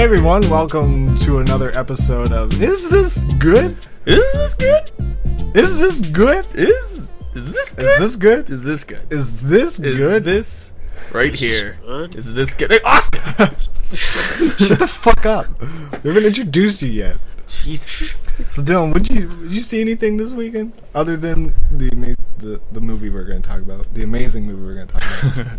everyone, welcome to another episode of Is This Good? Is this good? Is this good? Is this good? Is this good? Is this good? Is this good? Is this right Is here? this good? Is this good? Hey, Austin! Shut the fuck up. We haven't introduced you yet. Jesus. So Dylan, would you see anything this weekend other than the movie we're going to talk about? The amazing movie we're going to talk about.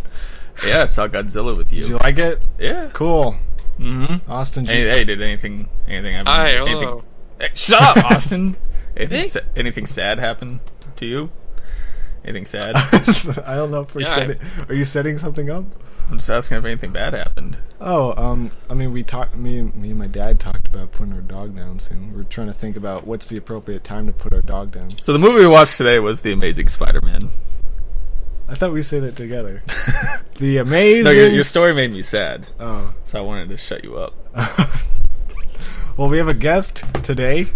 Yeah, I saw Godzilla with you. Did you like it? Yeah. Cool. Mm-hmm. Austin, Hey, did anything happen? Hi, hello. Anything, hey, shut up, Austin. Anything sad happen to you? Anything sad? I don't know if we're Yeah, setting. Are you setting something up? I'm just asking if anything bad happened. Oh, I mean, we talked. Me and my dad talked about putting our dog down soon. We're trying to think about what's the appropriate time to put our dog down. So the movie we watched today was The Amazing Spider-Man. I thought we said it together. The amazing. No, your story made me sad. Oh, So I wanted to shut you up. well, we have a guest today.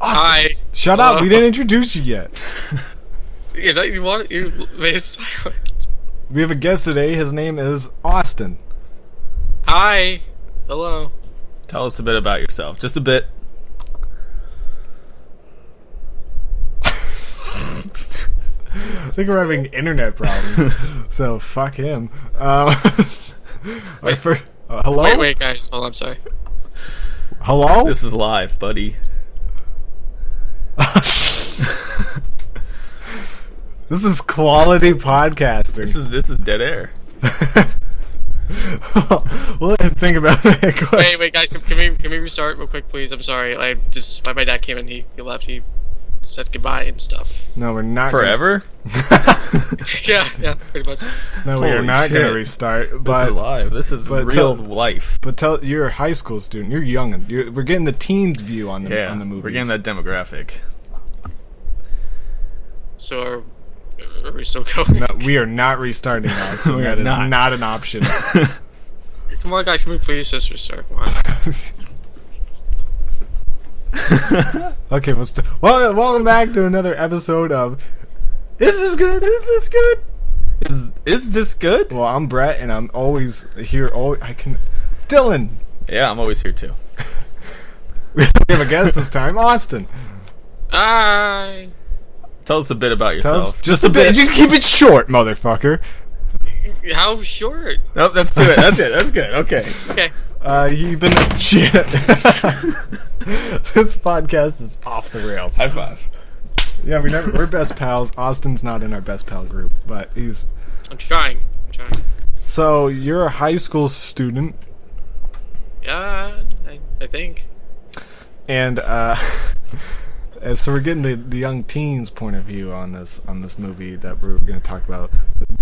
Austin, Hi. shut up! We didn't introduce you yet. You made it silent. We have a guest today. His name is Austin. Hi. Hello. Tell us a bit about yourself. Just a bit. I think we're having internet problems, so fuck him. Hello? Wait, guys. Hold on, I'm sorry. Hello? This is live, buddy. This is quality podcasting. This is dead air. We'll let him think about that question. Wait, guys. Can we restart real quick, please? I'm sorry. My dad came in. He left. He said goodbye and stuff. No, we're not. Forever? yeah, pretty much. No, we are Holy not going to shit. restart. This But is live. This is but real tell- life. but you're a high school student. You're young. We're getting the teens view on the Yeah, on the movies. we're getting that demographic. So are we still going? No, we are not restarting Austin. We are That is not. not an option. Come on, guys. Can we please just restart? Come on. Okay, well, welcome back to another episode of Is This Good? Is This Good? Is this good? Well, I'm Brett, and I'm always here. Dylan. Yeah, I'm always here too. We have a guest this time, Austin. Hi. Tell us a bit about Tell yourself. us just a bit. Just keep it short, motherfucker. How short? Nope, that's it. That's it. That's good. Okay. Okay. You've been shit. This podcast is off the rails. High five. Yeah, we're best pals. Austin's not in our best pal group, but he's. I'm trying. So you're a high school student, Yeah, I think. and and so we're getting the young teens' point of view on this movie that we're going to talk about,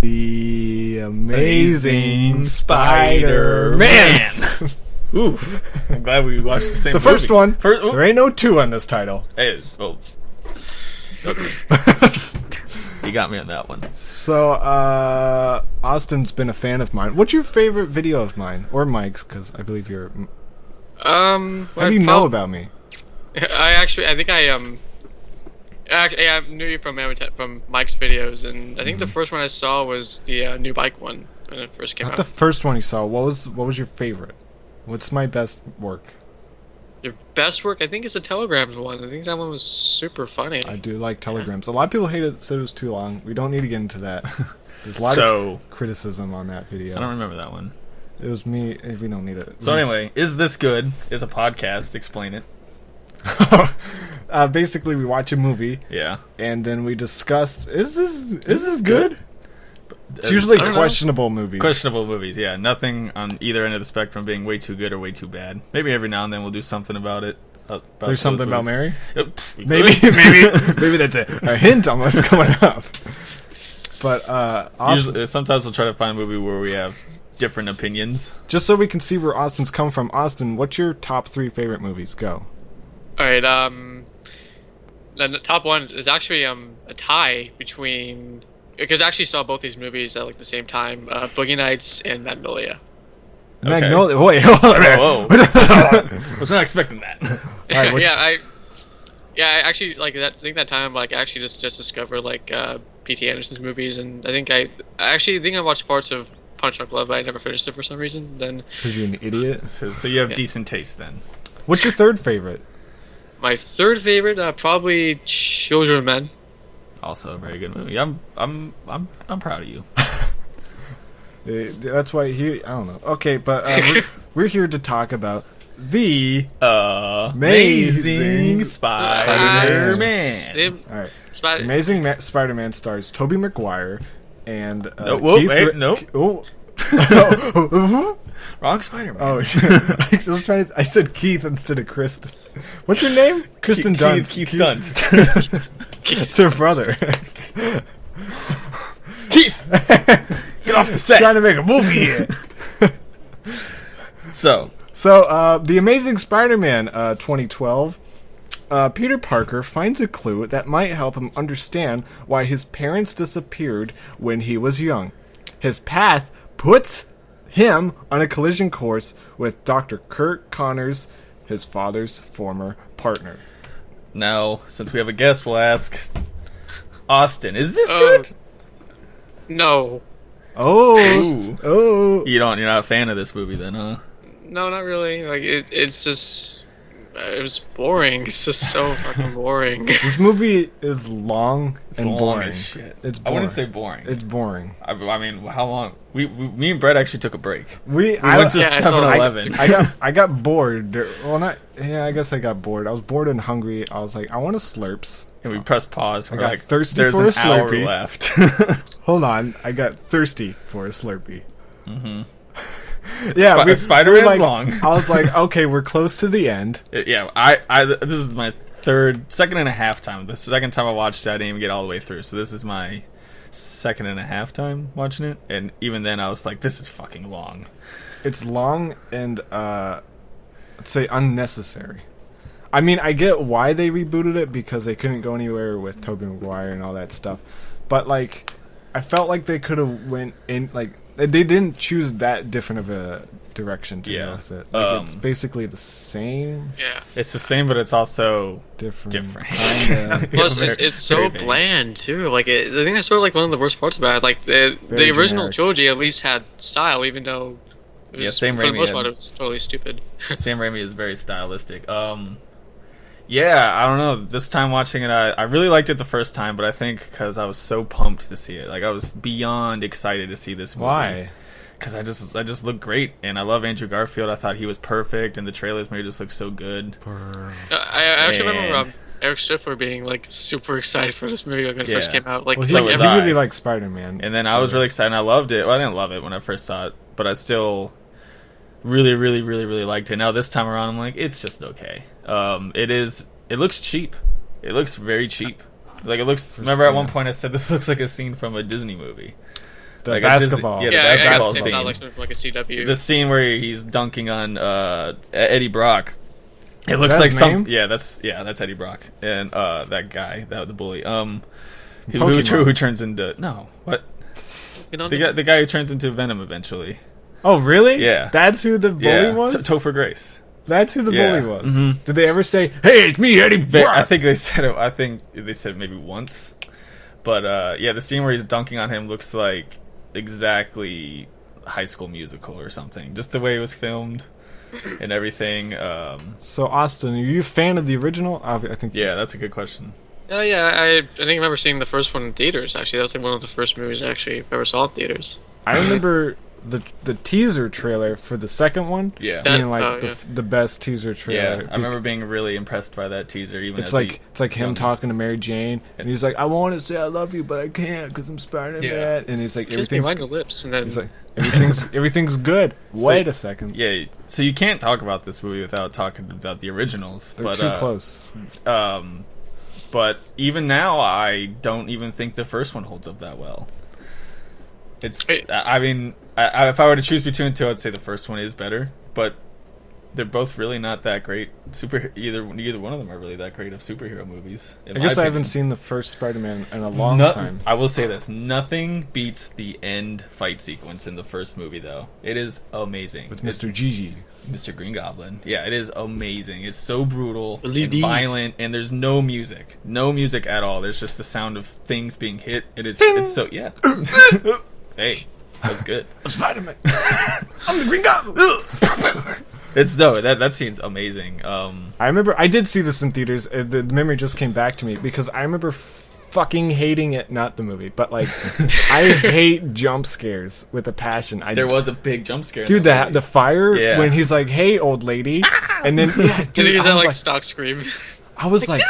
The Amazing Spider-Man. Ooh, I'm glad we watched the same The movie. first one. Ooh. There ain't no 2 on this title. Hey, well, okay. You got me on that one. So, Austin's been a fan of mine. What's your favorite video of mine? Or Mike's, because I believe you're... How do you know about me? I think I knew you from Mike's videos, and I think the first one I saw was the new bike one when it first came Not out. the first one you saw. What was your favorite? What's my best work? Your best work, I think, is the Telegrams one. I think that one was super funny. I do like telegrams. A lot of people hated it, said it was too long. We don't need to get into that. There's a lot of criticism on that video. I don't remember that one. It was me. We don't need it. So anyway, Is This Good? Is a podcast. Explain it. Basically, we watch a movie Yeah. and then we discuss: is this good? It's usually I don't know. questionable movies. Questionable movies, yeah. Nothing on either end of the spectrum being way too good or way too bad. Maybe every now and then we'll do something about it. There's something about Mary. We Maybe, could. maybe that's a hint on what's coming up. But Austin, Usually, sometimes we'll try to find a movie where we have different opinions. just so we can see where Austin's come from. Austin, what's your top 3 favorite movies? Go. All right. The top one is actually a tie between, because I actually saw both these movies at like the same time, Boogie Nights and Magnolia. Okay. Magnolia. Wait, hold on a minute. Whoa. Was not expecting that. Alright, what's- I actually like that. I think that time like I actually just discovered like P.T. Anderson's movies, and I actually think I watched parts of Punch Drunk Love, but I never finished it for some reason. Then Because you're an idiot. So you have Yeah. decent taste then. What's your third favorite? my third favorite, probably Children of Men. Also a very good movie. I'm proud of you. That's why I don't know. Okay, but we're here to talk about the Amazing Spider-Man. all right. Spider- Amazing Spider-Man stars Tobey Maguire and No, whoa, Keith. wait, nope. Oh. Wrong Spider-Man. Oh, I was trying. I said Keith instead of Kristen. What's your name? Kristen Dunst. Keith Dunst. It's her brother. Keith, get off the set. Trying to make a movie here. So, The Amazing Spider-Man 2012. Peter Parker finds a clue that might help him understand why his parents disappeared when he was young. His path puts him on a collision course with Dr. Kurt Connors, his father's former partner. now, since we have a guest, we'll ask Austin, is this good? No. Oh. You're not a fan of this movie then, huh? No, not really. Like it's just it was boring. It's just so fucking boring. This movie is long and long boring. as shit. It's I boring. wouldn't say boring. It's boring. I mean, how long? Me and Brett actually took a break. We We went to Yeah, I told him 7-Eleven. I got bored. Well, not. Yeah, I guess I got bored. I was bored and hungry. I was like, I want a Slurps. And we pressed pause. We're got like, thirsty there's for an a Slurpee. hour left. Hold on, I got thirsty for a Slurpee. Mm-hmm. Yeah, Spider-Man's were like, long. I was like, okay, we're close to the end. Yeah, this is my second and a half time. The second time I watched it, I didn't even get all the way through. So this is my second and a half time watching it, and even then I was like, this is fucking long. It's long and let's say unnecessary. I mean, I get why they rebooted it because they couldn't go anywhere with Tobey Maguire and all that stuff, but like, I felt like they could have went in like. They didn't choose that different of a direction to go with it. Like, it's basically the same. Yeah. It's the same, but it's also Different. Kinda. Plus, Very- it's so very vague. bland too. Like I think that's sort of like one of the worst parts about it. Like the Very original generic. trilogy at least had style, even though it was, Sam for the Raimi most had- part it was totally stupid. Sam Raimi is very stylistic. Yeah, I don't know. This time watching it, I really liked it the first time, but I think because I was so pumped to see it, like I was beyond excited to see this movie. Why? Because I just looked great, and I love Andrew Garfield. I thought he was perfect, and the trailers made it just look so good. I actually And- remember Eric Schiffler being like super excited for this movie when it first Yeah. came out. Like, Well, So he was really I. likes Spider-Man. And then I was really excited, and I loved it. Well, I didn't love it when I first saw it, but I still really, really, really, really liked it. Now this time around, I'm like, it's just okay. It looks cheap. It looks very cheap. Like it looks. Remember at one point I said this looks like a scene from a Disney movie. The like a Disney- basketball. yeah, the yeah, I basketball got the same scene. thought, like sort of like a CW. The scene where he's dunking on Eddie Brock. It looks that like his some. name? Yeah, that's Eddie Brock, and that guy, the bully, who Pokemon. turns into what You know, the guy who turns into Venom eventually. Oh, really? Yeah. That's who the bully Yeah, was? Topher Grace. That's who the Yeah. bully was. Mhm. Did they ever say, "Hey, it's me, Eddie Brock"? I think they said it. I think they said it maybe once, but yeah, the scene where he's dunking on him looks like exactly High School Musical or something. Just the way it was filmed and everything. So, Austin, are you a fan of the original? I think. Yeah, that's a good question. Oh yeah, I think I remember seeing the first one in theaters. Actually, that was like one of the first movies I actually ever saw in theaters. I remember the teaser trailer for the second one. Yeah, That- Being like oh, yeah. the best teaser trailer. yeah. I remember being really impressed by that teaser. Even It's as like him young- talking to Mary Jane, and he's like, "I want to say I love you, but I can't because I'm Spider-Man." Yeah. And he's like, Just behind the lips, and then He's like, everything's good. Wait a second. Yeah, so you can't talk about this movie without talking about the originals. They're but too close. But even now, I don't even think the first one holds up that well. It's. I mean, if I were to choose between the two, I'd say the first one is better. But they're both really not that great. Either one of them are really that great of superhero movies. I guess I haven't seen the first Spider-Man in a long time. I will say this: nothing beats the end fight sequence in the first movie, though. It is amazing With Mr. Gigi. Mr. Green Goblin. Yeah, it is amazing. It's so brutal and LED. violent, and there's no music at all. There's just the sound of things being hit. It's so yeah. Hey, That's good. I'm Spider-Man. I'm the Green Goblin. That scene's amazing. I remember I did see this in theaters. The memory just came back to me because I remember fucking hating it. Not the movie, but like I hate jump scares with a passion. There was a big jump scare. Dude, the fire when he's like, "Hey, old lady," and then dude, he was that stock scream. I was like,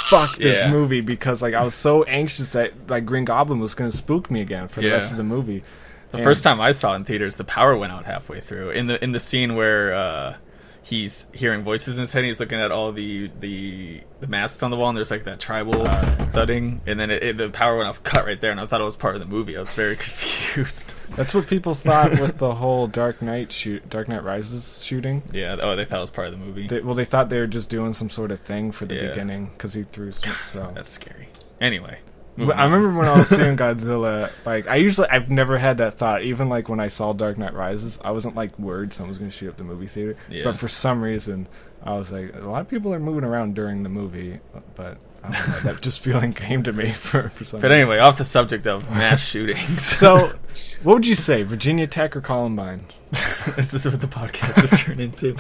"Fuck this movie," because like I was so anxious that like Green Goblin was gonna spook me again for the rest of the movie. The first time I saw it in theaters, the power went out halfway through. In the scene where he's hearing voices in his head, and he's looking at all the masks on the wall, and there's like that tribal thudding, and then the power went off, cut right there, and I thought it was part of the movie. I was very confused. That's what people thought with the whole Dark Knight Rises shooting. Yeah. Oh, they thought it was part of the movie. They thought they were just doing some sort of thing for the beginning because he threw some. So that's scary. Anyway. I remember when I was seeing Godzilla, like I've never had that thought. Even like when I saw Dark Knight Rises, I wasn't like worried someone was going to shoot up the movie theater. Yeah. But for some reason, I was like, a lot of people are moving around during the movie, but I don't know, that just feeling came to me for some reason. But anyway, off the subject of mass shootings. So, what would you say, Virginia Tech or Columbine? This is what the podcast has turned into.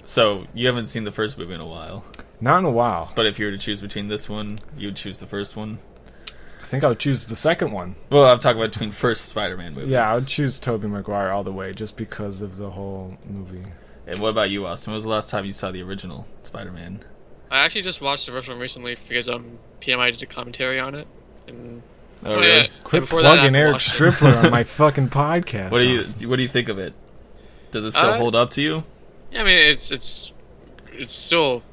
So you haven't seen the first movie in a while. Not in a while. But if you were to choose between this one, you would choose the first one? I think I would choose the second one. Well, I'm talking about between first Spider-Man movies. Yeah, I would choose Tobey Maguire all the way, just because of the whole movie. And what about you, Austin? When was the last time you saw the original Spider-Man? I actually just watched the first one recently because PMI did a commentary on it. And really? Quit plugging Eric Striffler on my fucking podcast. What do you think of it? Does it still hold up to you? Yeah, I mean, it's still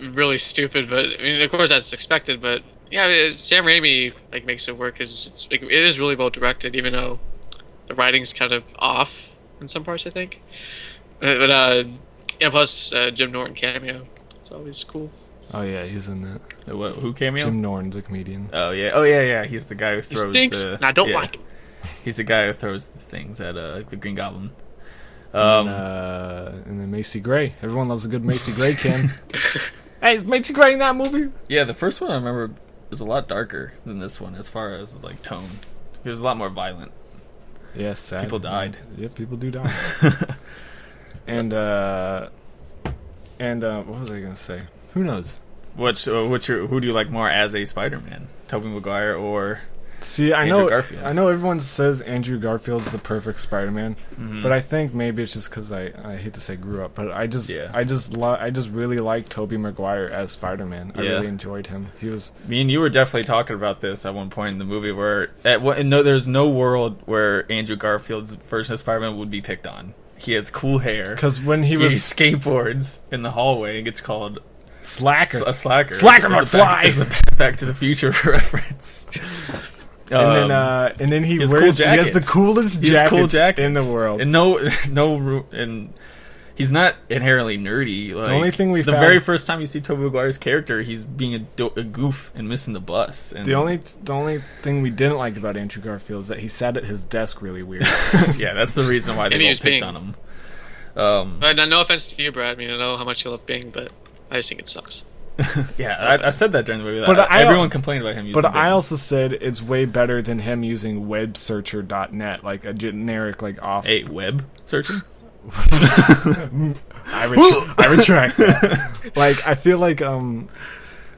really stupid, but I mean, of course that's expected. But yeah, I mean, Sam Raimi makes it work because it is really well directed, even though the writing's kind of off in some parts, I think. But yeah, plus Jim Norton cameo, it's always cool. Oh yeah, he's in that. Who cameo? Jim Norton's a comedian. Oh yeah. He's the guy who throws. He stinks. And I don't like him. He's the guy who throws the things at the Green Goblin. And then Macy Gray. Everyone loves a good Macy Gray, Ken. Hey, is Macy Gray in that movie? Yeah, the first one I remember is a lot darker than this one as far as tone. It was a lot more violent. Yes, sad. People died. Yeah, people do die. and what was I gonna say? Who knows? Who do you like more as a Spider-Man? Tobey Maguire or See, Andrew Garfield? I know everyone says Andrew Garfield's the perfect Spider-Man, but I think maybe it's just because I hate to say grew up, but I just really like Tobey Maguire as Spider-Man. I really enjoyed him. He was. Me and you were definitely talking about this at one point in the movie where there's no world where Andrew Garfield's version of Spider-Man would be picked on. He has cool hair. Because when he skateboards in the hallway and gets called Slacker. A slacker. Slacker McFly. It's a Back to the Future reference. And then he has the coolest jackets in the world. And he's not inherently nerdy. The only thing the very first time you see Tobey Maguire's character, he's being a goof and missing the bus. And the only thing we didn't like about Andrew Garfield is that he sat at his desk really weird. Yeah, that's the reason why they all picked on him. No offense to you, Brad. I mean, I know how much you love Bing, but I just think it sucks. Yeah, I said that during the movie. But everyone complained about him using But Bing. I also said it's way better than him using websearcher.net, like a generic, off... Hey, web searcher? I retract that. I feel like, and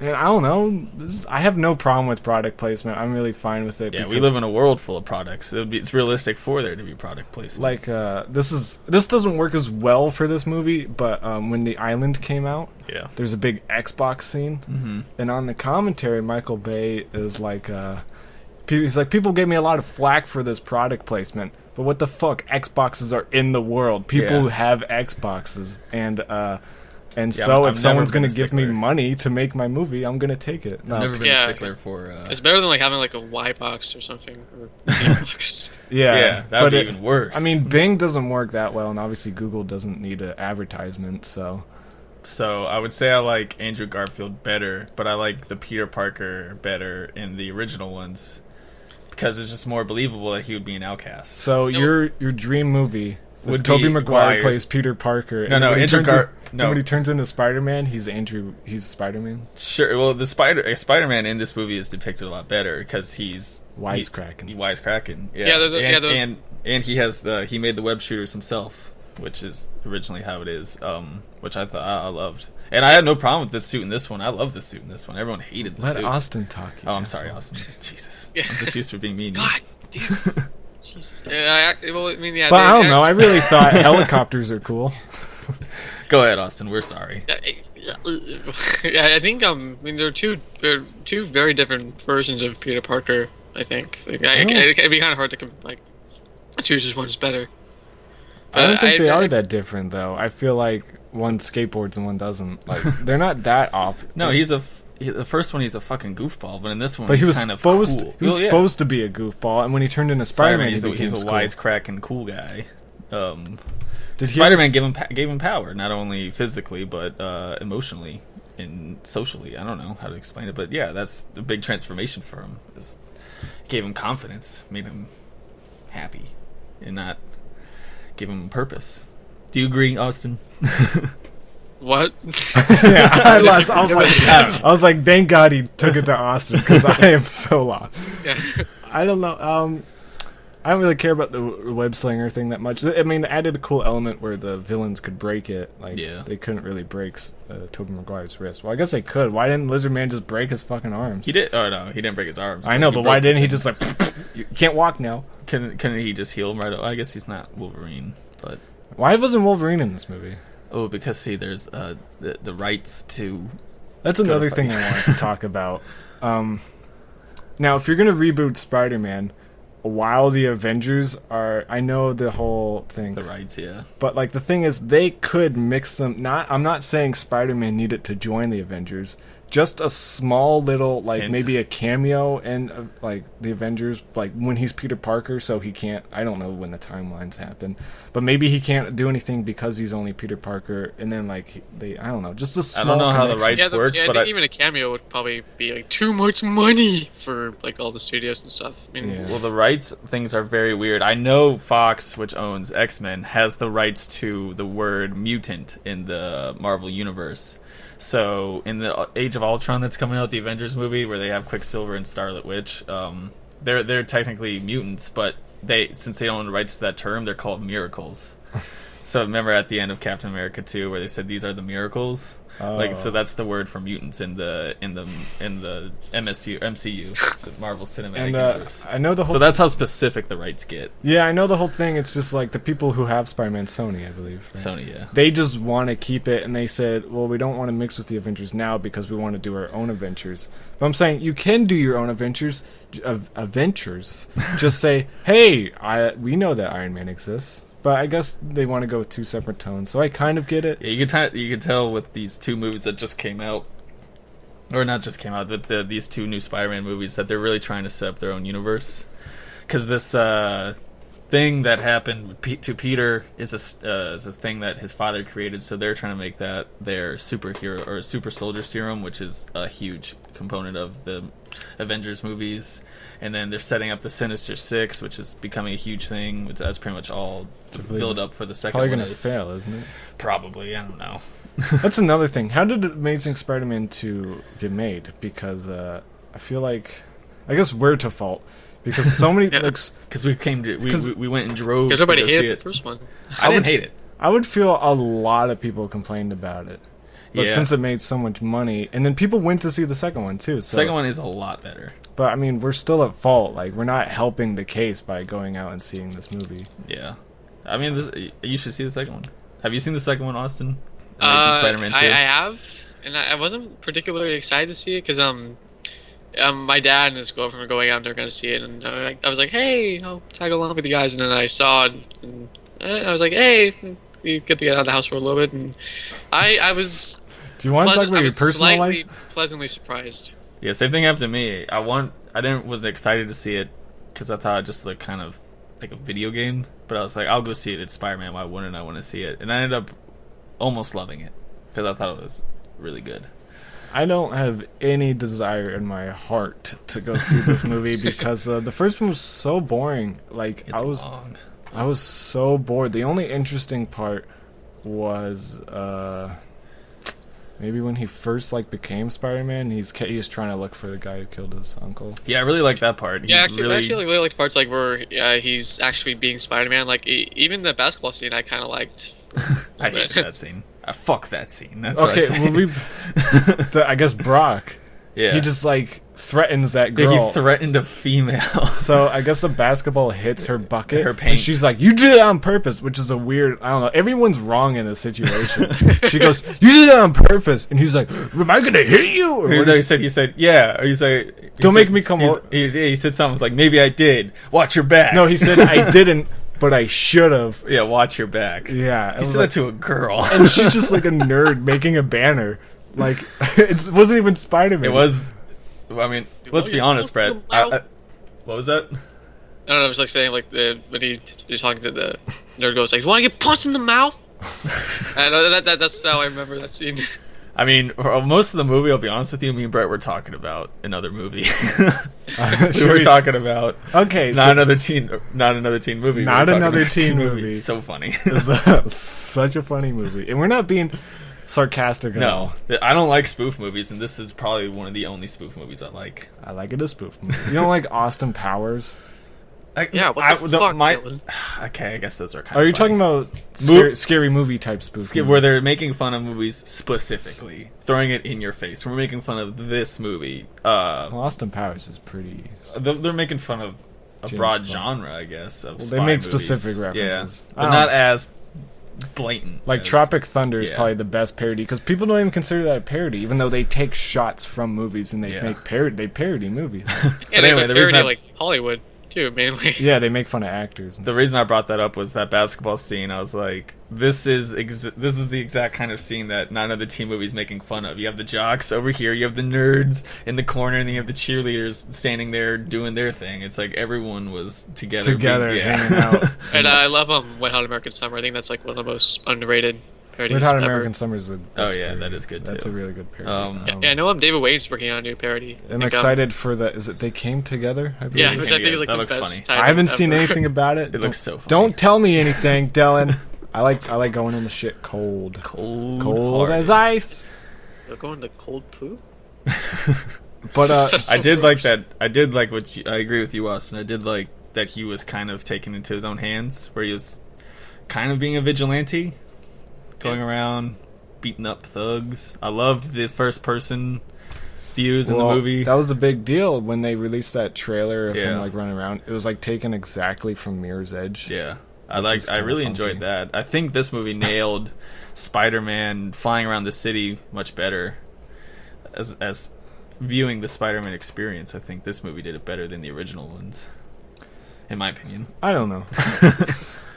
I don't know. I have no problem with product placement. I'm really fine with it. Yeah, we live in a world full of products. It's realistic for there to be product placement. This doesn't work as well for this movie, but when The Island came out, there's a big Xbox scene, and on the commentary, Michael Bay is he's like, people gave me a lot of flack for this product placement, but what the fuck? Xboxes are in the world. People have Xboxes, and so if someone's going to give me money to make my movie, I'm going to take it. I've never been a stickler for... It's better than having a Y box or something. Or box. Yeah, that would be even worse. I mean, Bing doesn't work that well, and obviously Google doesn't need an advertisement, so... So I would say I like Andrew Garfield better, but I like the Peter Parker better in the original ones because it's just more believable that he would be an outcast. So your dream movie... Tobey Maguire plays Peter Parker. No, No. when he turns into Spider-Man, he's Spider-Man. Sure. Well, Spider-Man in this movie is depicted a lot better because he's wisecracking. Yeah. And he made the web shooters himself, which is originally how it is. Which I thought I loved, and I had no problem with this suit in this one. I love the suit in this one. Everyone hated the suit. Let Austin talk. Oh, I'm sorry, Austin. Jesus, Yeah. I'm just used for being mean. God, dude. Jesus. But I don't know. I really thought helicopters are cool. Go ahead, Austin. We're sorry. Yeah, I think they're two very different versions of Peter Parker. I think it'd be kind of hard to choose which one's better. I don't think they are that different, though. I feel like one skateboards and one doesn't. Like they're not that off. No, the first one he's a fucking goofball, but in this one but he's kind of cool. He was supposed to be a goofball, and when he turned into Spider-Man, he's a cool. wisecracking cool guy. Spider-Man gave him power, not only physically but emotionally and socially. I don't know how to explain it, but yeah, that's the big transformation for him. Gave him confidence, made him happy, and not give him purpose. Do you agree, Austin? What? Yeah, I was like, thank God he took it to Austin because I am so lost. Yeah. I don't know. I don't really care about the web slinger thing that much. I mean, it added a cool element where the villains could break it. They couldn't really break Tobey Maguire's wrist. Well, I guess they could. Why didn't Lizard Man just break his fucking arms? He did. Oh no, he didn't break his arms. I know, but why didn't he just you can't walk now? Couldn't he just heal him right away? I guess he's not Wolverine, but why wasn't Wolverine in this movie? Oh, because there's the rights to. That's another thing I wanted to talk about. Now, if you're gonna reboot Spider-Man, while the Avengers are, I know the whole thing. The rights, yeah. But the thing is, they could mix them. I'm not saying Spider-Man needed to join the Avengers. Just a small little, maybe a cameo in, the Avengers, when he's Peter Parker, so he can't, I don't know when the timelines happen, but maybe he can't do anything because he's only Peter Parker, and then, I don't know, just a small I don't know connection. how the rights work, but even a cameo would probably be, too much money for, all the studios and stuff. I mean, Yeah. Well, the rights things are very weird. I know Fox, which owns X-Men, has the rights to the word mutant in the Marvel Universe. So, in the Age of Ultron that's coming out, the Avengers movie, where they have Quicksilver and Scarlet Witch, they're technically mutants, but since they don't own the rights to that term, they're called miracles. So remember at the end of Captain America 2 where they said these are the miracles? So that's the word for mutants in the MCU, the Marvel Cinematic Universe. I know the whole. So that's how specific the rights get. Yeah, I know the whole thing. It's just the people who have Spider-Man, Sony, I believe. Right? Sony, yeah. They just want to keep it, and they said, well, we don't want to mix with the Avengers now because we want to do our own adventures. But I'm saying you can do your own adventures. Just say, hey, we know that Iron Man exists. But I guess they want to go with two separate tones, so I kind of get it. Yeah, you can tell with these two movies that just came out, or not just came out, but these two new Spider-Man movies, that they're really trying to set up their own universe. Because this thing that happened to Peter is a thing that his father created, so they're trying to make that their superhero or super soldier serum, which is a huge component of the Avengers movies. And then they're setting up the Sinister Six, which is becoming a huge thing. That's pretty much all to build up for the second one. Probably going to fail, isn't it? Probably, I don't know. That's another thing. How did Amazing Spider-Man 2 get made? Because I feel I guess we're to fault. Because so many... Because we went and drove because everybody hated the first one. I didn't hate it. I would feel a lot of people complained about it. But since it made so much money... And then people went to see the second one, too. So. The second one is a lot better. But, I mean, we're still at fault. We're not helping the case by going out and seeing this movie. Yeah. I mean, you should see the second one. Have you seen the second one, Austin? Amazing Spider-Man 2? I have, and I wasn't particularly excited to see it, because my dad and his girlfriend were going out and they're going to see it, and I was like, hey, I'll tag along with you guys, and then I saw it, and I was like, hey, you get to get out of the house for a little bit, and I was... Do you want to talk about your personal life? Pleasantly surprised. Yeah, same thing happened to me. I wasn't excited to see it because I thought it just looked kind of like a video game. But I was like, I'll go see it. It's Spider-Man. Why wouldn't I want to see it? And I ended up almost loving it because I thought it was really good. I don't have any desire in my heart to go see this movie because the first one was so boring. It's long. I was so bored. The only interesting part was maybe when he first like became Spider-Man. He's trying to look for the guy who killed his uncle. Yeah, I really like that part. Yeah, I actually really liked parts like where he's actually being Spider-Man. Like even the basketball scene, I kind of liked. I hate that scene. Fuck that scene. That's Okay, what well, I guess Brock. Yeah. He just like threatens that girl. He threatened a female. So I guess the basketball hits her bucket. Her paint. And she's like, "You did it on purpose," which is a weird. I don't know. Everyone's wrong in this situation. She goes, "You did it on purpose," and he's like, "Am I gonna hit you?" Or he said, "Yeah." Or he said, "Don't make me come over." He said something like, "Maybe I did. Watch your back." No, he said, "I didn't, but I should have." Yeah, watch your back. Yeah, He said that to a girl. and she's just like a nerd making a banner. Like it wasn't even Spider-Man. It was. I mean, let's be honest, Brett. What was that? I don't know. I was like saying like when he's talking to the nerd, goes like, "Want to get punched in the mouth?" I know that's how I remember that scene. I mean, for most of the movie, I'll be honest with you, me and Brett were talking about another movie. We were talking about another teen movie. Not another teen movie. So funny. It's such a funny movie, and we're not being sarcastic at all. No, I don't like spoof movies, and this is probably one of the only spoof movies I like. I like it a spoof movie. You don't like Austin Powers? Yeah, what the fuck, Dylan? Okay, I guess those are kind of Are you funny. talking about scary movie type spoof movies? Where they're making fun of movies specifically, throwing it in your face. We're making fun of this movie. Well, Austin Powers is pretty... They're making fun of a James broad Bond. genre, I guess, of spy they make movies. specific references. Yeah, but not as blatant. Like as, Tropic Thunder is yeah. probably the best parody, because people don't even consider that a parody, even though they take shots from movies and they Yeah. make they parody movies. Yeah, But they anyway, the reason parody I- like Hollywood too, mainly. Yeah, they make fun of actors. And The reason I brought that up was that basketball scene. I was like, this is the exact kind of scene that none of the teen movies making fun of. You have the jocks over here, you have the nerds in the corner, and then you have the cheerleaders standing there doing their thing. It's like everyone was together, hanging out. And I love Wet Hot American Summer. I think that's like one of the most underrated parodies Wet Hot ever. American Summer is a that is good That's too. a really good parody. Yeah, I know David Wade's working on a new parody. I'm Like, excited for the. Is it They Came Together? I believe? Yeah, which I think is like That the looks best funny. title I haven't seen ever. anything about it. It looks so funny. Don't tell me anything, Dylan. I like going in the shit cold. Cold Cold as ice. They're going to cold poo. But I did like that. I did like what I agree with you, Austin. I did like that he was kind of taken into his own hands, where he was kind of being a vigilante, going around beating up thugs. I loved the first person views in the movie. That was a big deal when they released that trailer of him Yeah. like running around. It was like taken exactly from Mirror's Edge. Yeah, is I kinda really funky. enjoyed that. I think this movie nailed Spider-Man flying around the city much better. As viewing the Spider-Man experience, I think this movie did it better than the original ones, in my opinion. I don't know.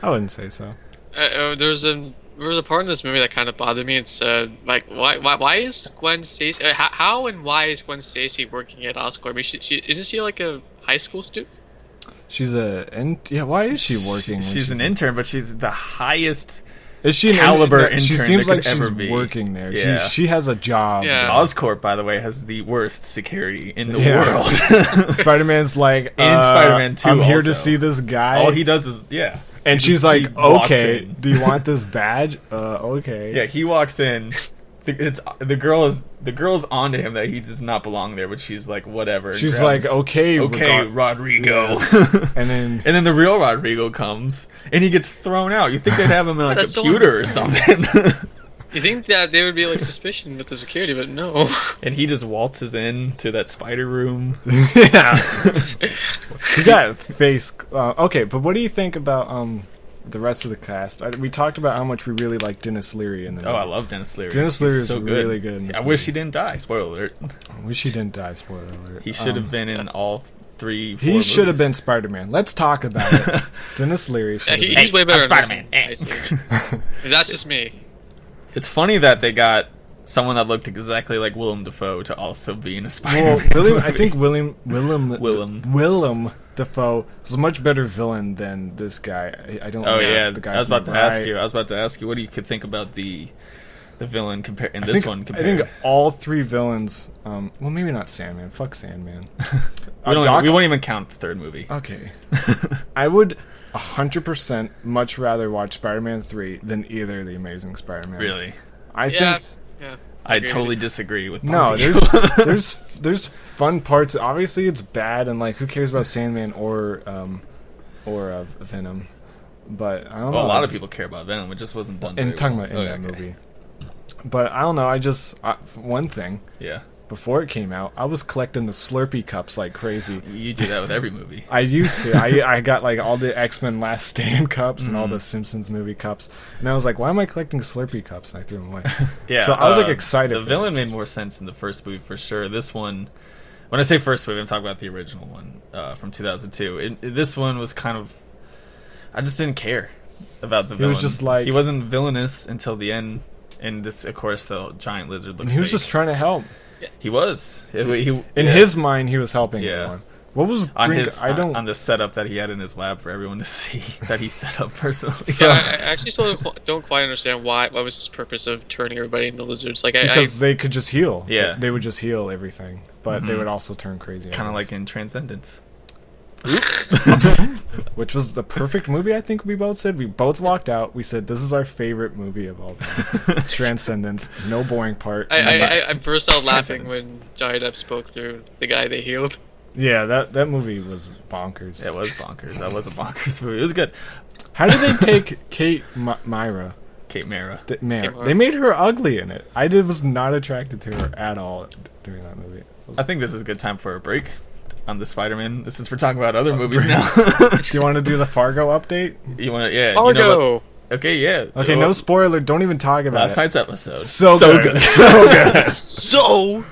I wouldn't say so. There was a part in this movie that kind of bothered me. It's like why is Gwen Stacy how and why is Gwen Stacy working at Oscorp? I mean, isn't she like a high school student? She's why is she working? when She's an intern, but she's the highest Is she an caliber intern? She intern seems that like could she's ever be. working there. Yeah. She has a job. Yeah. Oscorp, by the way, has the worst security in the Yeah. world. Spider-Man's like, And Spider-Man 2 I'm here also. to see this guy. All he does is and he she's just- like, he walks okay, in. do you want this badge? Okay. Yeah, he walks in. The girl is onto him that he does not belong there, but she's like whatever. She's grabs- like, okay, Rodrigo. and then And then the real Rodrigo comes, and he gets thrown out. You think they'd have him in a That's so computer or something? You think that there would be like suspicion with the security, but no. And he just waltzes in to that spider room. yeah, he got face. Okay, but what do you think about the rest of the cast? We talked about how much we really like Dennis Leary in the movie. Oh, I love Dennis Leary. Dennis Leary He's is so really good in this I wish movie. he didn't die. Spoiler alert. I wish he didn't die. Spoiler alert. He should have been in all three. He should have been Spider-Man. Let's talk about it. Dennis Leary should have been. He's way better I'm than this Spider-Man. I see. That's just me. It's funny that they got someone that looked exactly like Willem Dafoe to also be in a Well, Spider-Man. I think Willem Dafoe is a much better villain than this guy. I don't. Oh know yeah, if the guy's I was about to name, ask right? you. I was about to ask you what do you could think about the villain compare in I this think, one. I Compared. think all three villains. Well, maybe not Sandman. Fuck Sandman. we Doc- won't even count the third movie. Okay. I would. 100% much rather watch Spider-Man 3 than either of the Amazing Spider-Man. Really? I think I totally disagree with no. both of you. There's fun parts. Obviously, it's bad, and like, who cares about Sandman or Venom? But I don't know. A lot of people care about Venom. It just wasn't done. And very talking well. about in that movie. But I don't know. One thing. Yeah. Before it came out, I was collecting the Slurpee cups like crazy. You do that with every movie. I used to. I got like all the X-Men Last Stand cups and all the Simpsons movie cups. And I was like, why am I collecting Slurpee cups? And I threw them away. Yeah. So I was like excited. The villain made more sense in the first movie for sure. This one, when I say first movie, I'm talking about the original one from 2002. This one was kind of, I just didn't care about the villain. He was just like, he wasn't villainous until the end. And this, of course, the giant lizard looks. He was fake. just trying to help. He was. In his mind, he was helping everyone. What was on the setup that he had in his lab for everyone to see that he set up personally? So I actually still don't quite understand what was his purpose of turning everybody into lizards. Like because they could just heal. Yeah, they would just heal everything, but they would also turn crazy. Kind of like in Transcendence. Which was the perfect movie. I think we both said. We both walked out. We said this is our favorite movie of all time. Transcendence. No boring part. I burst out laughing when jaryt spoke through the guy they healed. Yeah, that movie was bonkers. It was bonkers. That was a bonkers movie. It was good. How did they take Kate Mara? Kate Mara. They made her ugly in it. I was not attracted to her at all during that movie. I think this is a good time for a break on the Spider-Man. Since we're talking about other movies now. Do you want to do the Fargo update? You want to? Yeah. Fargo. You know okay. Yeah. Okay. No spoiler. Don't even talk about last night's episode. So good. So good. So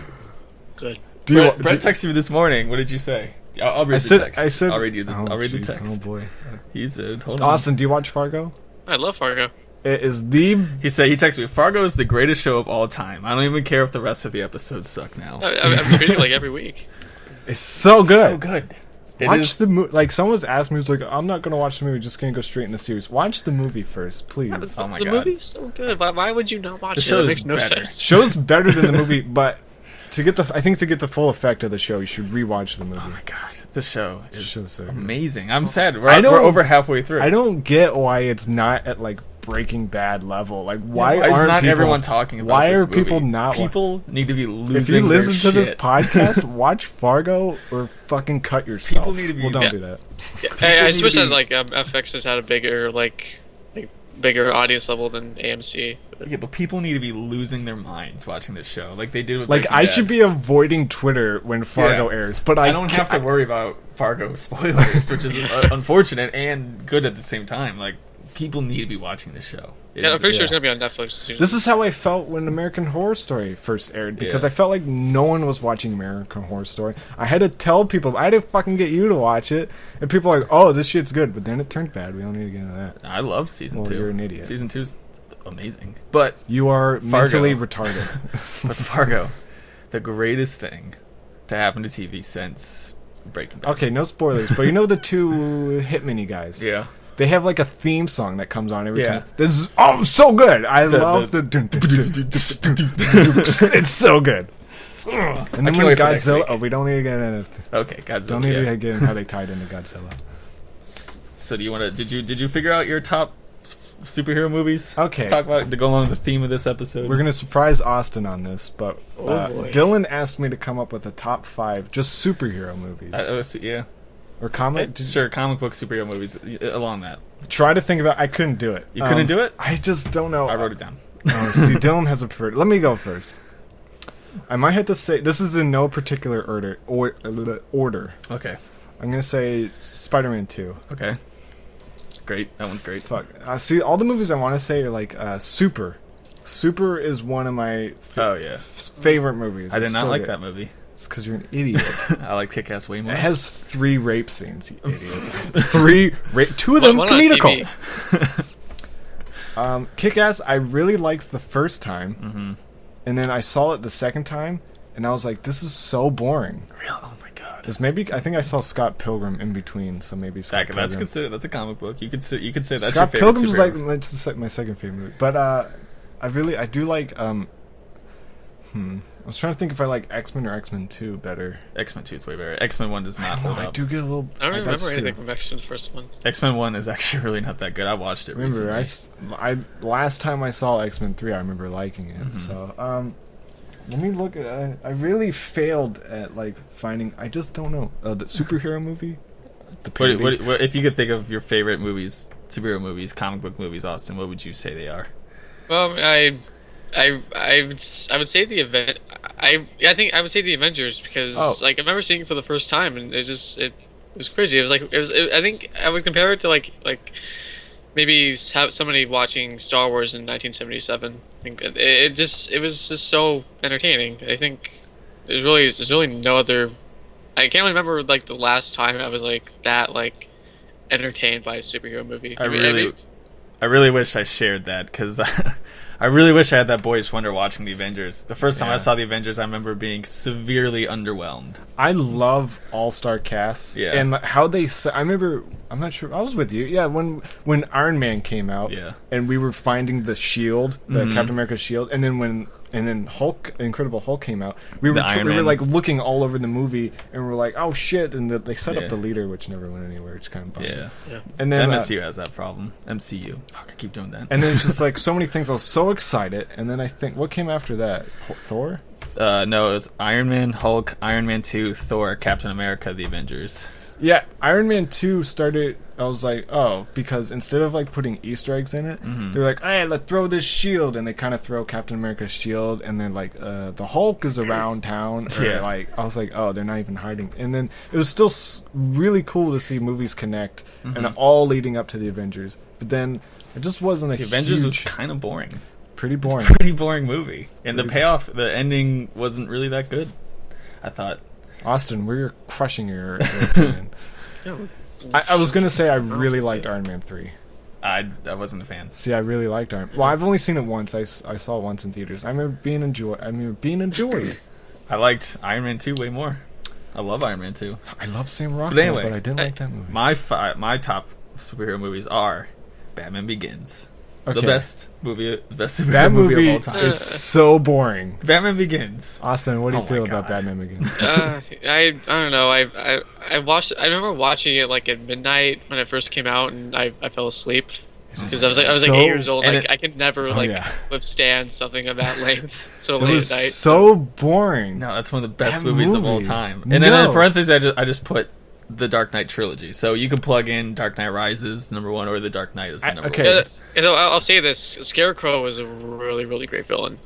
good. Brett texted me this morning. What did you say? I'll read the text. I said. I'll read you the. I'll read the text. Oh boy. He said, "Hold on." Austin, do you watch Fargo? I love Fargo. It is the. He texted me, "Fargo is the greatest show of all time. I don't even care if the rest of the episodes suck now." I'm treating it like every week. It's so good. So good. Watch the movie. Like, someone's asked me, who's like, I'm not going to watch the movie, just going to go straight in the series. Watch the movie first, please. Oh my god. The movie's so good. Why would you not watch it? It makes no sense. Show's better than the movie, but to get the full effect of the show, you should rewatch the movie. Oh my god. This show is so amazing. I'm sad. We're over halfway through. I don't get why it's not at, like, Breaking Bad level. Like, why is aren't not people, everyone talking about why this are people movie? not People need to be losing If you listen their to this shit. podcast, watch Fargo or fucking cut yourself. People need to be don't do that. Yeah, I just wish that like FX has had a bigger bigger audience level than AMC. Yeah, but people need to be losing their minds watching this show, like they did with Like, Breaking I Bad. should be avoiding Twitter when Fargo airs, but I don't have to worry about Fargo spoilers, which is unfortunate and good at the same time. Like, people need to be watching this show. I'm pretty sure it's gonna be on Netflix soon. This is how I felt when American Horror Story first aired, because I felt like no one was watching American Horror Story. I had to tell people, I had to fucking get you to watch it, and people are like, oh, this shit's good, but then it turned bad. We don't need to get into that. I love season 2. You're an idiot. Season 2's amazing, but you are Fargo. mentally retarded. But Fargo, the greatest thing to happen to TV since Breaking Bad. Okay, no spoilers, but you know the two Hitman-y guys? Yeah. They have like a theme song that comes on every time. This is so good. I love the it's so good. And then when Godzilla, we don't need to get into. Okay, Godzilla. Don't need to get into how they tied into Godzilla. So do you want to? Did you figure out your top superhero movies? Okay. To go along with the theme of this episode. We're gonna surprise Austin on this, but Dylan asked me to come up with a top 5 just superhero movies. Yeah. Or comic? Sure, comic book superhero movies along that. Try to think about. I couldn't do it. You couldn't do it? I just don't know. I wrote it down. See, Dylan has a preferred. Let me go first. I might have to say this is in no particular order. Okay. I'm gonna say Spider-Man 2. Okay. Great. That one's great. Fuck. See, all the movies I want to say are like Super. Super is one of my favorite movies. I did not like that movie. It's because you're an idiot. I like Kick-Ass way more. It has 3 rape scenes, you idiot. 3 rape. 2 of them comedical. Kick-Ass, I really liked the first time, and then I saw it the second time, and I was like, "This is so boring." Real? Oh my god. I think I saw Scott Pilgrim in between, so maybe Scott Pilgrim. That's considered. That's a comic book. You could say that's Scott your favorite Pilgrim's superhero. like my second favorite movie, but I do like was trying to think if I like X-Men or X-Men 2 better. X-Men 2 is way better. X-Men 1 does not hold I up. do get a little... I don't that's remember anything true. from X-Men, the first one. X-Men 1 is actually really not that good. I watched it Remember, recently. I last time I saw X-Men 3, I remember liking it. So, let me look at... I really failed at, like, finding... I just don't know. The superhero movie? The parody? What, if you could think of your favorite movies, superhero movies, comic book movies, Austin, what would you say they are? Well, I would say the event. I think I would say the Avengers because like I remember seeing it for the first time and it was crazy. I think I would compare it to like maybe have somebody watching Star Wars in 1977. I think it was just so entertaining. I think there's really no other. I can't remember like the last time I was like that like entertained by a superhero movie. I really wish I shared that because I really wish I had that boyish wonder watching the Avengers. The first time I saw the Avengers, I remember being severely underwhelmed. I love all-star casts. Yeah. And how they... I remember... I'm not sure. I was with you. Yeah, when Iron Man came out, and we were finding the shield, the Captain America's shield, and then Hulk, Incredible Hulk came out. We were like looking all over the movie, and we were like, oh shit! And they set up the leader, which never went anywhere. Which kind of bummed. Yeah. And then MSU has that problem. MCU. Fuck, I keep doing that. And then it's just like so many things. I was so excited, and then I think what came after that? Thor. No, it was Iron Man, Hulk, Iron Man 2, Thor, Captain America, the Avengers. Yeah, Iron Man 2 started, I was like, oh, because instead of like putting Easter eggs in it, they're like, hey, let's throw this shield, and they kind of throw Captain America's shield, and then like the Hulk is around town, or like, I was like, oh, they're not even hiding. And then it was still really cool to see movies connect, and all leading up to the Avengers. But then it just wasn't The Avengers was kind of boring. Pretty boring. It's a pretty boring movie. And the payoff, the ending wasn't really that good, I thought. Austin, we're crushing your opinion. I was going to say I really liked Iron Man 3. I wasn't a fan. See, I really liked Iron Man. Well, I've only seen it once. I saw it once in theaters. I remember being enjoyed. I liked Iron Man 2 way more. I love Iron Man 2. I love Sam Rockwell, But anyway, but I didn't like that movie. My top superhero movies are Batman Begins. Okay. The best superhero That movie of all time. is so boring. Batman Begins. Austin, what do you Oh feel my about God. Batman Begins? I don't know. I watched. I remember watching it like at midnight when it first came out, and I fell asleep because I was like 8 years old. and Like I could never withstand something of that length so It late was at night. so boring. No, that's one of the best That movies of all movie. time. And then No. in parentheses, I just put the Dark Knight trilogy. So you can plug in Dark Knight Rises, number 1, or the Dark Knight is the number okay. 1. You know, I'll say this: Scarecrow was a really, really great villain.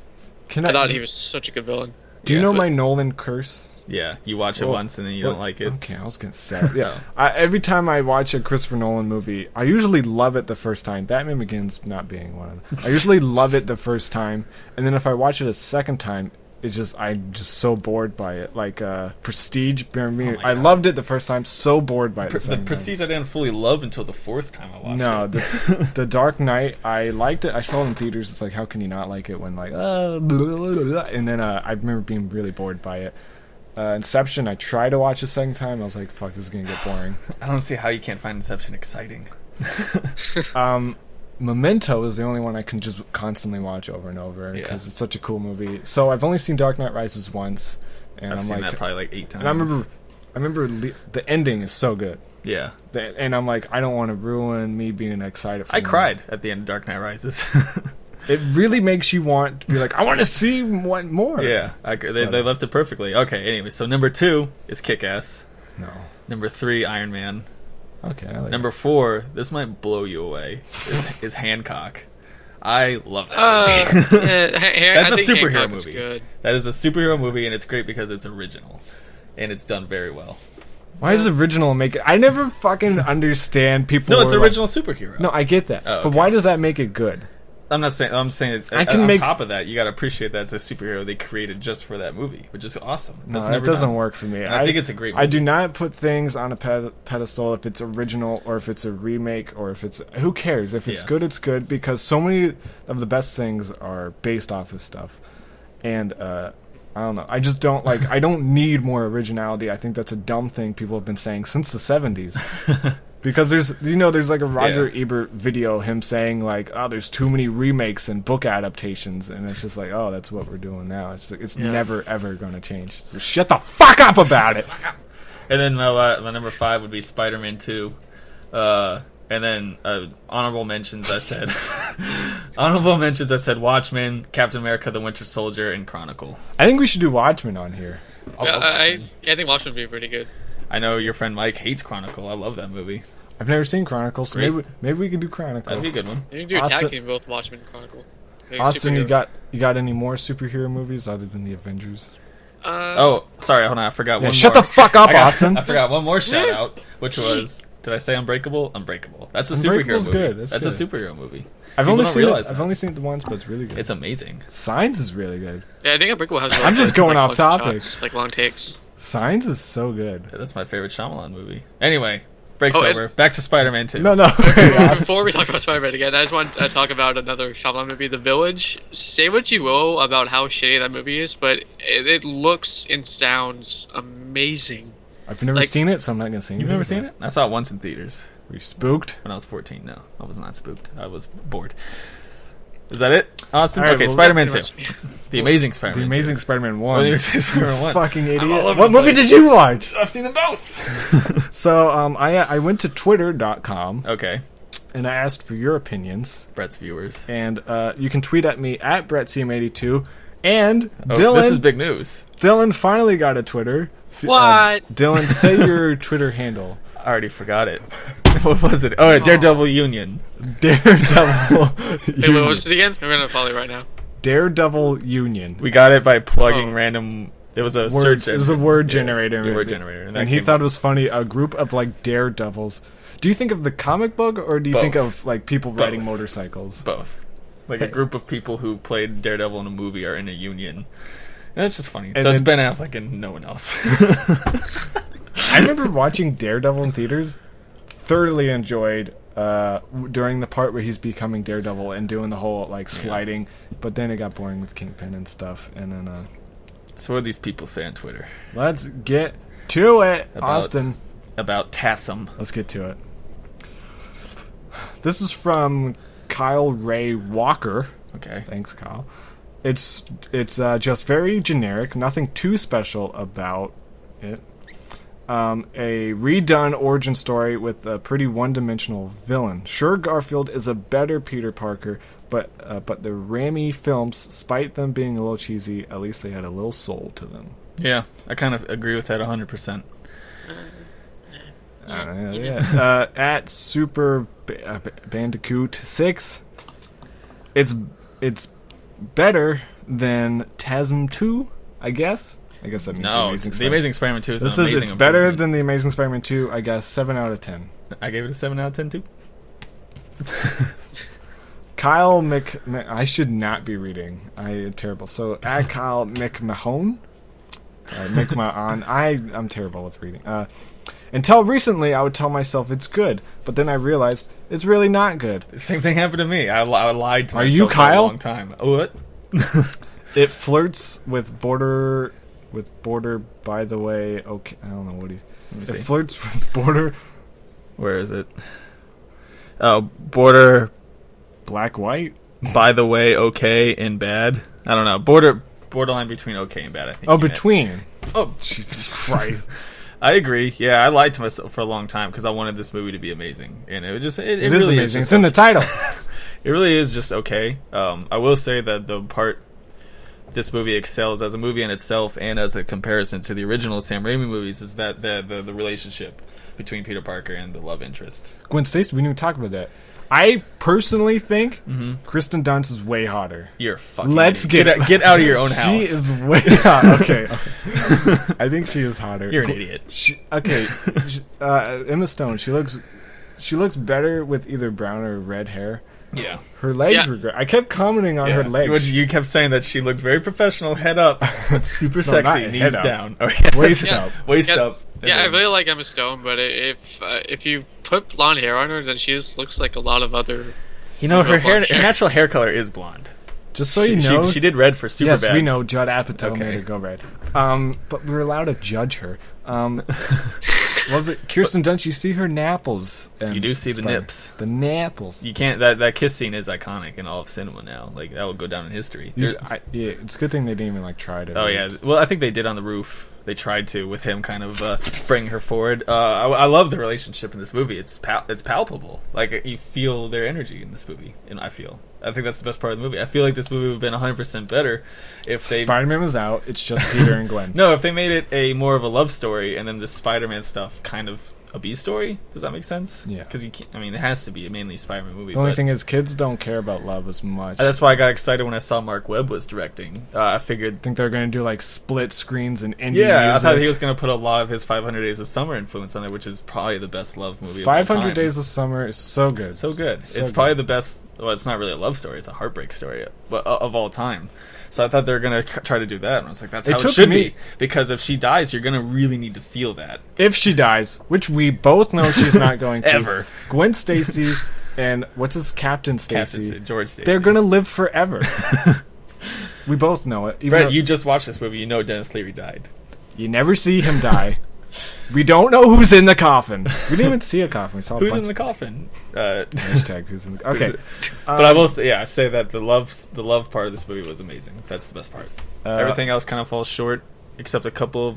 I thought he was such a good villain. Do you know but- my Nolan curse? Yeah, you watch it once and then you don't like it. Okay, I was gonna say yeah. Every time I watch a Christopher Nolan movie, I usually love it the first time. Batman Begins not being one of them. I usually love it the first time, and then if I watch it a second time, I'm just so bored by it. Like Prestige, I loved it the first time. So bored by it. The Prestige I didn't fully love until the 4th time I watched it. No, the Dark Knight, I liked it. I saw it in theaters. It's like, how can you not like it when like, blah, blah, blah, blah. And then I remember being really bored by it. Inception, I tried to watch a second time. I was like, fuck, this is gonna get boring. I don't see how you can't find Inception exciting. Memento is the only one I can just constantly watch over and over because it's such a cool movie. So I've only seen Dark Knight Rises once, and I've I'm seen like, that probably like 8 times. and I remember the ending is so good. Yeah. And I'm like, I don't want to ruin me being excited for I the cried at the end of Dark Knight Rises. It really makes you want to be like, I want to see one more. Yeah, they left it perfectly. Okay, anyway, so number 2 is Kick-Ass. No. Number 3, Iron Man. Okay. I like Number 4, this might blow you away, is Hancock. I love that movie. That's a superhero movie. Good. That is a superhero movie, and it's great because it's original. And it's done very well. Why does original make it? I never fucking understand people. No, it's who are original superhero. No, I get that. Oh, okay. But why does that make it good? I'm saying I can on make- top of that, you got to appreciate that it's a superhero they created just for that movie, which is awesome. No, That's that never doesn't done. work for me. And I think it's a great movie. I do not put things on a pedestal if it's original or if it's a remake or if it's... Who cares? If it's good, it's good, because so many of the best things are based off of stuff. And, I don't know. I just don't, I don't need more originality. I think that's a dumb thing people have been saying since the 70s. Because there's like a Roger Ebert video, him saying like, oh, there's too many remakes and book adaptations, and it's just like, oh, that's what we're doing now. It's never ever going to change. So shut the fuck up about it. And then my number 5 would be Spider-Man 2. And then honorable mentions. I said Watchmen, Captain America: The Winter Soldier, and Chronicle. I think we should do Watchmen on here. I think Watchmen would be pretty good. I know your friend Mike hates Chronicle. I love that movie. I've never seen Chronicle, so maybe we can do Chronicle. That'd be a good one. You can do a tag team both Watchmen and Chronicle. Austin, you got any more superhero movies other than the Avengers? Sorry, hold on. I forgot one more. Shut the fuck up, Austin. I forgot one more shout out, which was, did I say Unbreakable? Unbreakable. That's a superhero movie. Good. That's good. a superhero movie. I've only seen it once, but it's really good. It's amazing. Signs is really good. Yeah, I think Unbreakable has. I'm just going off topic. Like long takes. Signs is so good. Yeah, that's my favorite Shyamalan movie. Anyway, break's over. Back to Spider-Man 2. No. Before we talk about Spider-Man again, I just want to talk about another Shyamalan movie, The Village. Say what you will about how shitty that movie is, but it looks and sounds amazing. I've never seen it, so I'm not going to say anything. You've never seen it? I saw it once in theaters. Were you spooked? When I was 14, no. I was not spooked. I was bored. Is that it, Austin? Right, okay, Spider-Man 2. The Amazing Spider-Man 2. The Amazing Spider-Man 1. The Amazing Spider-Man 1. Fucking idiot. What movie did you watch? I've seen them both. So, I went to twitter.com. Okay. And I asked for your opinions. Brett's viewers. And you can tweet at me at BrettCM82. And Dylan. This is big news. Dylan finally got a Twitter. What? Dylan, say your Twitter handle. I already forgot it. What was it? Oh, Daredevil Union. Daredevil Union. Wait, what's it again? I'm gonna follow you right now. Daredevil Union. We got it by plugging random. It was a words. search. It was a word generator. A word generator. And he thought it was funny. A group of like daredevils. Do you think of the comic book, or do you think of like people riding motorcycles? Both. Like a group of people who played Daredevil in a movie are in a union. And it's just funny. So it's Ben Affleck and no one else. I remember watching Daredevil in theaters. Thoroughly enjoyed during the part where he's becoming Daredevil and doing the whole like sliding, but then it got boring with Kingpin and stuff. And then so what do these people say on Twitter? Let's get to it, Austin. About Tassim. Let's get to it. This is from Kyle Ray Walker. Okay. Thanks, Kyle. It's just very generic, nothing too special about it. A redone origin story with a pretty one-dimensional villain. Sure, Garfield is a better Peter Parker, but the Raimi films, despite them being a little cheesy, at least they had a little soul to them. Yeah, I kind of agree with that 100%. At Super Bandicoot 6, it's better than TASM 2, I guess. I guess that means The Amazing Spider-Man 2 is an amazing it's better than The Amazing Spider-Man 2, I guess. 7 out of 10. I gave it a 7 out of 10 too. Kyle I should not be reading. I am terrible. So at Kyle McMahon, I'm terrible with reading. Until recently, I would tell myself it's good, but then I realized it's really not good. The same thing happened to me. I lied to myself. Are you Kyle? For a long time. What? It flirts with border. By the way, okay. I don't know what it flirts with border. Where is it? Oh, border. Black, white. By the way, okay and bad. I don't know. Borderline between okay and bad. I think. Oh, between. Oh, Jesus Christ. I agree. Yeah, I lied to myself for a long time because I wanted this movie to be amazing, and it was it is really amazing. Is it's in the title. It really is just okay. I will say that the part this movie excels as a movie in itself and as a comparison to the original Sam Raimi movies is that the relationship between Peter Parker and the love interest. Gwen Stacy, we didn't even talk about that. I personally think Kristen Dunst is way hotter. You're fucking Let's idiot. Get out of your own house. She is way hot. Okay. I think she is hotter. You're an idiot. Emma Stone, she looks better with either brown or red hair. Yeah. Her legs were great. I kept commenting on her legs. You kept saying that she looked very professional, head up, but super sexy, knees down. Oh, waist up. Waist up. Yeah, I really like Emma Stone, but if you put blonde hair on her, then she just looks like a lot of other... her natural hair color is blonde. Just so you know... She did red for Superbad. Yes, we know. Judd Apatow made her go red. But we're allowed to judge her. What was it? Kirsten Dunst, you see her napples. You do see the nips. The napples. You can't. That kiss scene is iconic in all of cinema now. Like that will go down in history. Yeah, it's a good thing they didn't even try to. Oh yeah, well I think they did on the roof. They tried to with him kind of bringing her forward. I love the relationship in this movie. It's palpable. Like you feel their energy in this movie, and I think that's the best part of the movie. I feel like this movie would have been 100% better if they Spider-Man was out. It's just Peter and Gwen. No, if they made it a more of a love story, and then the Spider-Man stuff kind of a B story. Does that make sense? Yeah. Because it has to be a mainly Spider-Man movie. The only thing is, kids don't care about love as much. That's why I got excited when I saw Mark Webb was directing. I figured. Think they're going to do like split screens and indie Yeah, music. I thought he was going to put a lot of his 500 Days of Summer influence on it, which is probably the best love movie. 500 Days of Summer is so good. So good. So it's good. probably the best. Well, it's not really a love story; it's a heartbreak story of all time. So I thought they were going to try to do that, and I was like, "That's how it should be." Because if she dies, you're going to really need to feel that. If she dies, which we both know she's not going to. Ever. Gwen Stacy and what's his Captain Stacy? George Stacy. They're going to live forever. We both know it. Even Brett, though you just watched this movie. You know Dennis Leary died. you never see him die. We don't know who's in the coffin. We didn't even see a coffin. We saw a Who's bunch in the coffin? hashtag who's in the okay. But I will say, I say that the love part of this movie was amazing. That's the best part. Everything else kind of falls short, except a couple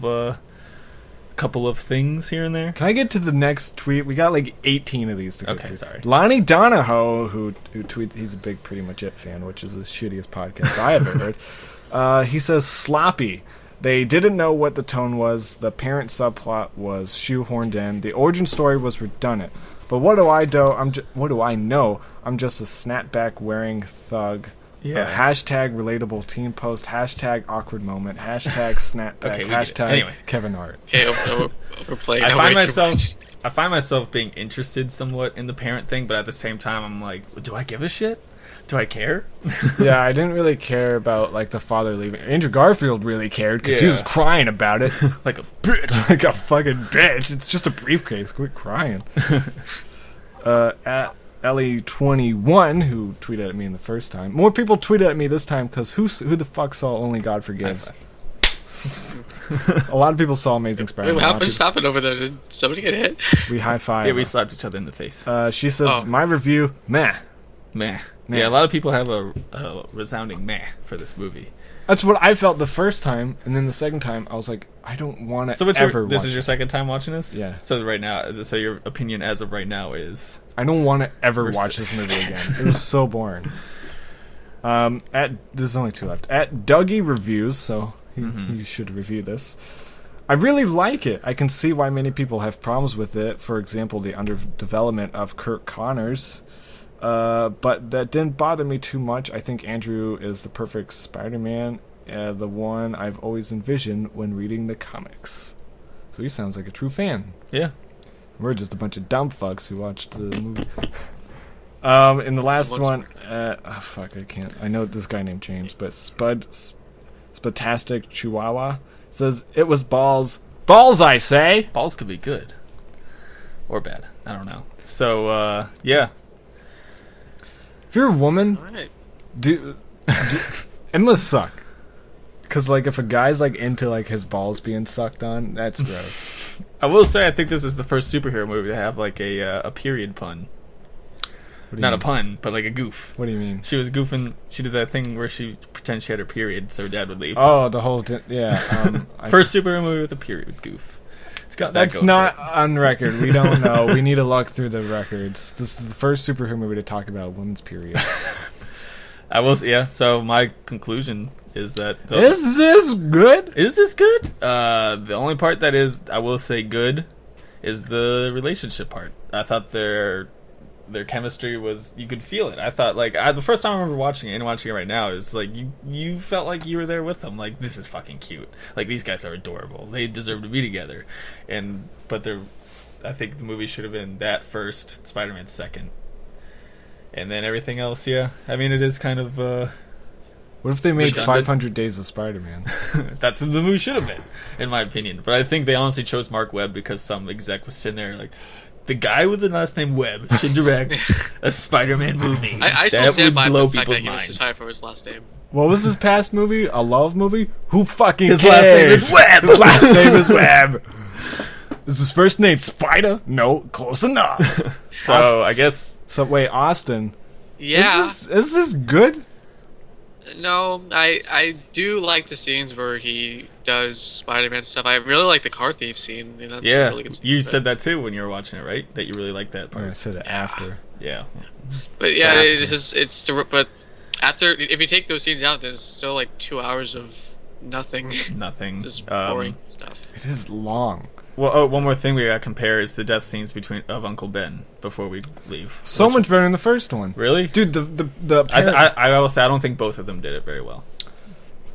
of things here and there. Can I get to the next tweet? We got like 18 of these to get Okay, through. sorry. Lonnie Donahoe, who tweets, he's a big Pretty Much It fan, which is the shittiest podcast I ever heard. He says, sloppy. They didn't know what the tone was. The parent subplot was shoehorned in. The origin story was redundant. But what do I do? What do I know? I'm just a snapback wearing thug. Yeah. Hashtag relatable teen post. Hashtag awkward moment. Hashtag snapback. Okay, we get it. Hashtag Anyway. Kevin Hart. Okay, overplayed. I find myself being interested somewhat in the parent thing, but at the same time, I'm like, do I give a shit? Do I care? Yeah, I didn't really care about like the father leaving. Andrew Garfield really cared because he was crying about it. Like a bitch. Like a fucking bitch. It's just a briefcase. Quit crying. At Ellie21, who tweeted at me in the first time. More people tweeted at me this time because who the fuck saw Only God Forgives? A lot of people saw Amazing Spider-Man. Wait, what happened over there? Did somebody get hit? We high-five. Yeah, we slapped each other in the face. She says, my review, meh. Meh. Yeah, a lot of people have a resounding meh for this movie. That's what I felt the first time, and then the second time, I was like, I don't want to this is your second time watching this? Yeah. So right now, so your opinion as of right now is... I don't want to ever watch this movie again. It was so boring. There's only two left. At Dougie Reviews, so you should review this. I really like it. I can see why many people have problems with it. For example, the underdevelopment of Kirk Connors. But that didn't bother me too much. I think Andrew is the perfect Spider-Man, the one I've always envisioned when reading the comics. So he sounds like a true fan. Yeah. We're just a bunch of dumb fucks who watched the movie. In the last one, I can't. I know this guy named James, but Sputastic Chihuahua says, it was balls. Balls, I say! Balls could be good. Or bad. I don't know. So, yeah. If you're a woman, Alright. it must suck. Because, like, if a guy's, like, into, like, his balls being sucked on, that's gross. I will say I think this is the first superhero movie to have, like, a period pun. Not a pun, but like a goof. What do you mean? She was goofing. She did that thing where she pretends she had her period so her dad would leave. Oh, the whole... yeah. First superhero movie with a period goof. It's got that That's not on record. We don't know. We need to look through the records. This is the first superhero movie to talk about women's period. I will. Yeah. So my conclusion is that is this good? Is this good? The only part that is, I will say, good is the relationship part. I thought their chemistry was, you could feel it. I thought, like, the first time I remember watching it and watching it right now is like you felt like you were there with them. Like, this is fucking cute. Like, these guys are adorable. They deserve to be together. But I think the movie should have been that first, Spider-Man second, and then everything else. Yeah, I mean, it is kind of. What if they made redundant. 500 Days of Spider-Man? That's what the movie should have been, in my opinion. But I think they honestly chose Mark Webb because some exec was sitting there like, the guy with the last name Webb should direct a Spider-Man movie. I still that stand would by blow the fact that people's he was minds. high for his last name. What was his past movie? A love movie? Who fucking His cares? last name is Webb. His last name is Webb. Is his first name Spider? No, close enough. So I guess So wait, Austin. Yeah. Is this good? No, I do like the scenes where he does Spider-Man stuff. I really like the car thief scene. And that's a really good scene, you but- said that too when you were watching it, right? That you really liked that I part. said it after. Yeah. But yeah, after. but after if you take those scenes out, then it's still like 2 hours of nothing, Nothing. just boring stuff. It is long. Well, one more thing we gotta compare is the death scenes of Uncle Ben before we leave. So much better than the first one. Really? Dude, the I will say I don't think both of them did it very well.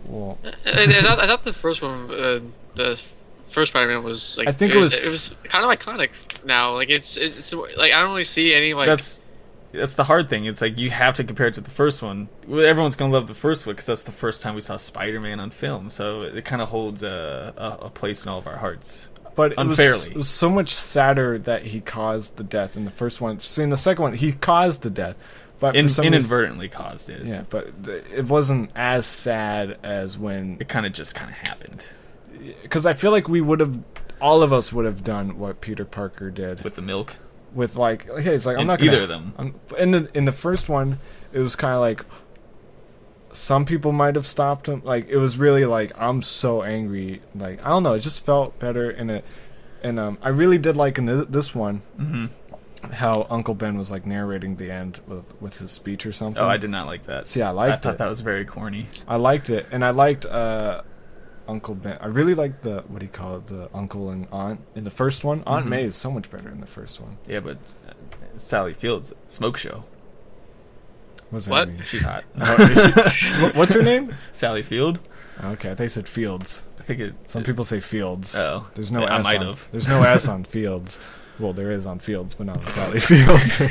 well, I thought the first one, the first Spider-Man was like I think it it was kind of iconic now. Like it's like I don't really see any like That's the hard thing. It's like you have to compare it to the first one. Well, everyone's gonna love the first one because that's the first time we saw Spider-Man on film. So it kind of holds a place in all of our hearts. but Unfairly. it was so much sadder that he caused the death in the first one. See, in the second one, he caused the death, but for some reason, Inadvertently caused it. yeah, but it wasn't as sad as when, It kind of happened because I feel like all of us would have done what Peter Parker did with the milk. with like, hey, it's like I'm In not gonna, either of them. in the first one, it was kind of like some people might have stopped him. Like it was really like I'm so angry. Like I don't know, it just felt better in it. And I really did like in this one how Uncle Ben was like narrating the end with his speech or something. Oh, I did not like that. See, I liked I thought it. that was very corny. I liked it, and I liked Uncle Ben. I really liked the what do you call it, the uncle and aunt in the first one. Aunt May is so much better in the first one. Yeah, but Sally Fields, smoke show. What's that What? mean? She's hot. What's her name? Sally Field. Okay, I thought you said Fields. I think it. Some people say Fields. Oh, There's no I S might on, have. There's no S on Fields. Well, there is on Fields, but not on Sally Fields.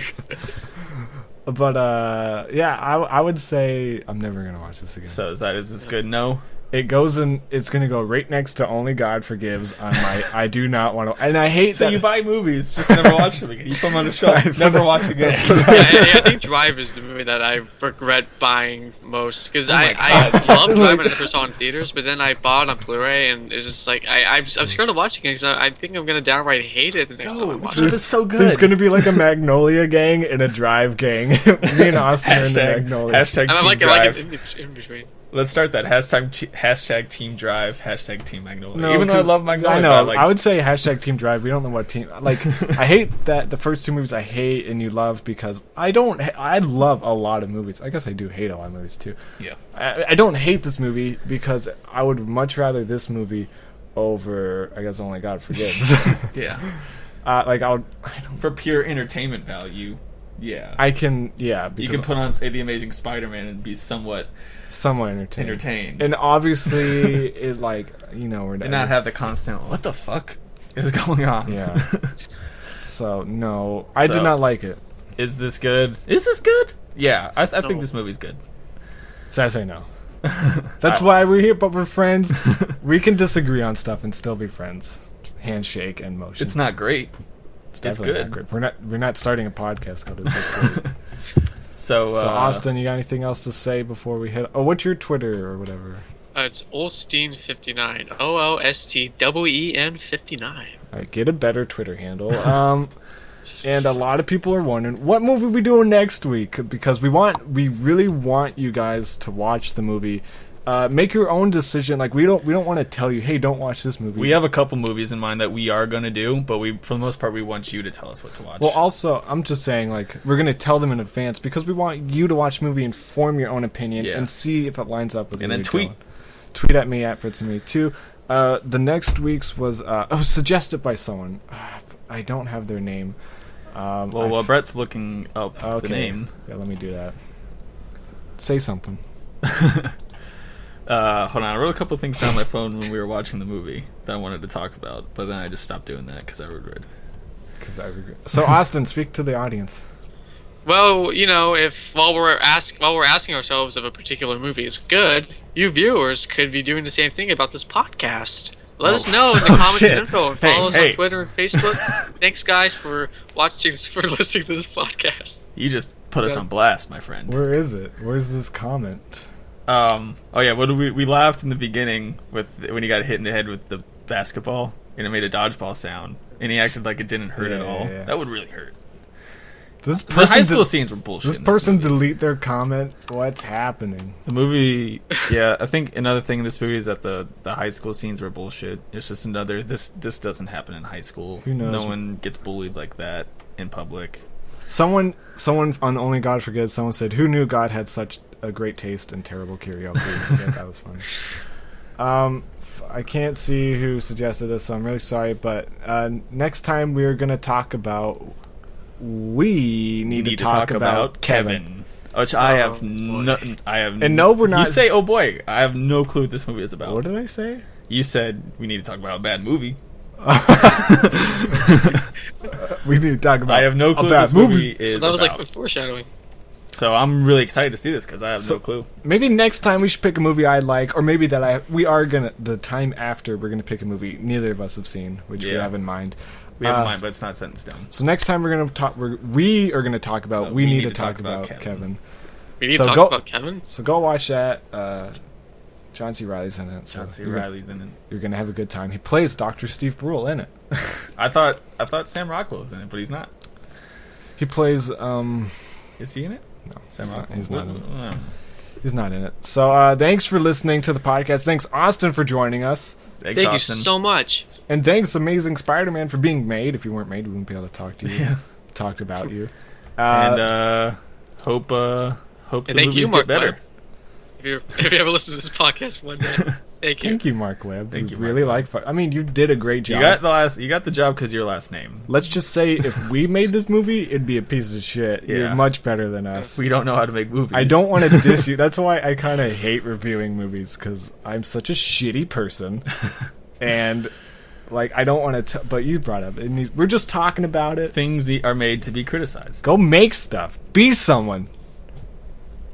But yeah, I would say I'm never gonna watch this again. So is this good? No. It goes in. It's gonna go right next to Only God Forgives on my. I do not want to. And I hate So that. you buy movies, just never watch them again. You put them on the shelf, never watch again. I think Drive is the movie that I regret buying most because my I God. loved Drive when I first saw it in theaters, but then I bought it on Blu-ray and it's just like I'm scared of watching it because I think I'm gonna downright hate it the next time I watch it. It's so good. There's gonna be like a Magnolia gang and a Drive gang. Me and Austin are in the Magnolia. Hashtag I Team like Drive. it in between. Let's start that. Hashtag Team Drive. Hashtag Team Magnolia. No, Even though I 'cause- love Magnolia. I know. but, like, I would say hashtag Team Drive. We don't know what team. Like, I hate that the first two movies I hate and you love because I don't. I love a lot of movies. I guess I do hate a lot of movies too. Yeah. I don't hate this movie because I would much rather this movie over. I guess Only God Forgives. Yeah. Like I don't. For pure entertainment value, yeah. I can. Yeah. You Because can put on, say, The Amazing Spider-Man and be somewhat somewhat entertained. entertained. And obviously, it like we're and not have the constant, what the fuck is going on? Yeah. So no, I did So- not like it. Is this good? Is this good? Yeah, I think this movie's good. So I say no. That's why we're here, but we're friends. We can disagree on stuff and still be friends. Handshake and motion. It's not great. It's definitely good. not great. We're not starting a podcast called Is This Great? So, So Austin, you got anything else to say before we hit? Oh, what's your Twitter or whatever? It's Olstein59. OLSTEEN 59. All right, get a better Twitter handle. And a lot of people are wondering what movie we doing next week because we really want you guys to watch the movie. Make your own decision. Like we don't want to tell you, hey, don't watch this movie. we have a couple movies in mind that we are going to do, but for the most part, we want you to tell us what to watch. Well, also, I'm just saying, like, we're going to tell them in advance because we want you to watch the movie and form your own opinion Yeah. and see if it lines up with And what then you're tweet. doing. Tweet at me, at Fritz and Me, too. The next week's was suggested by someone. I don't have their name. While Brett's looking up the name. Yeah, let me do that. Say something. Hold on, I wrote a couple things down on my phone when we were watching the movie that I wanted to talk about, but then I just stopped doing that because I regret. So, Austin, speak to the audience. Well, if while we're asking ourselves if a particular movie is good, you viewers could be doing the same thing about this podcast. Let us know in the comments shit. and info, and Hey, follow us hey. on Twitter and Facebook. Thanks, guys, for listening to this podcast. You just put us on blast, my friend. Where is it? Where's this comment? Oh yeah, what did we laughed in the beginning with when he got hit in the head with the basketball and it made a dodgeball sound, and he acted like it didn't hurt at all, that would really hurt. This The high school scenes were bullshit. This in person movie. delete their comment. What's happening? The movie, yeah, I think another thing in this movie is that the high school scenes were bullshit. It's just another, this doesn't happen in high school. Who knows? No one gets bullied like that in public. Someone on Only God Forgives, someone said, "Who knew God had such a great taste in terrible karaoke?" Yeah, that was funny. I can't see who suggested this, so I'm really sorry. But next time we're gonna talk about. We need to talk about Kevin. Which I have no. I have. And no, we're not. You say, "Oh boy," I have no clue what this movie is about. What did I say? You said we need to talk about a bad movie. We need to talk about. I have no clue a what bad this movie is So that was about. like foreshadowing. So I'm really excited to see this because I have no clue. Maybe next time we should pick a movie I like, or maybe that we are gonna. The time after we're gonna pick a movie neither of us have seen, which we have in mind. We have in mind, but it's not set in stone. So next time we're gonna talk. We are gonna talk about. We need to talk about Kevin. We need to talk about Kevin. So go watch that. John C. Reilly's in it. So John C. Reilly's in it. You're gonna have a good time. He plays Dr. Steve Brule in it. I thought Sam Rockwell was in it, but he's not. He plays. Is he in it? No, Sam Rockwell. He's not in it. He's not in it. So thanks for listening to the podcast. Thanks, Austin, for joining us. Thanks, Thank Austin. you so much. And thanks, Amazing Spider-Man, for being made. If you weren't made, we wouldn't be able to talk to you. Yeah. Talked about you. And hope the movies get better. If you ever listen to this podcast one day, thank you. Thank you, Mark Webb. Thank you, really Mark like. I mean, you did a great job. You got the job because your last name. Let's just say, if we made this movie, it'd be a piece of shit. Yeah. You're much better than us. We don't know how to make movies. I don't want to diss you. That's why I kind of hate reviewing movies, because I'm such a shitty person, and like I don't want to. But you brought up, we're just talking about it. Things are made to be criticized. Go make stuff. Be someone.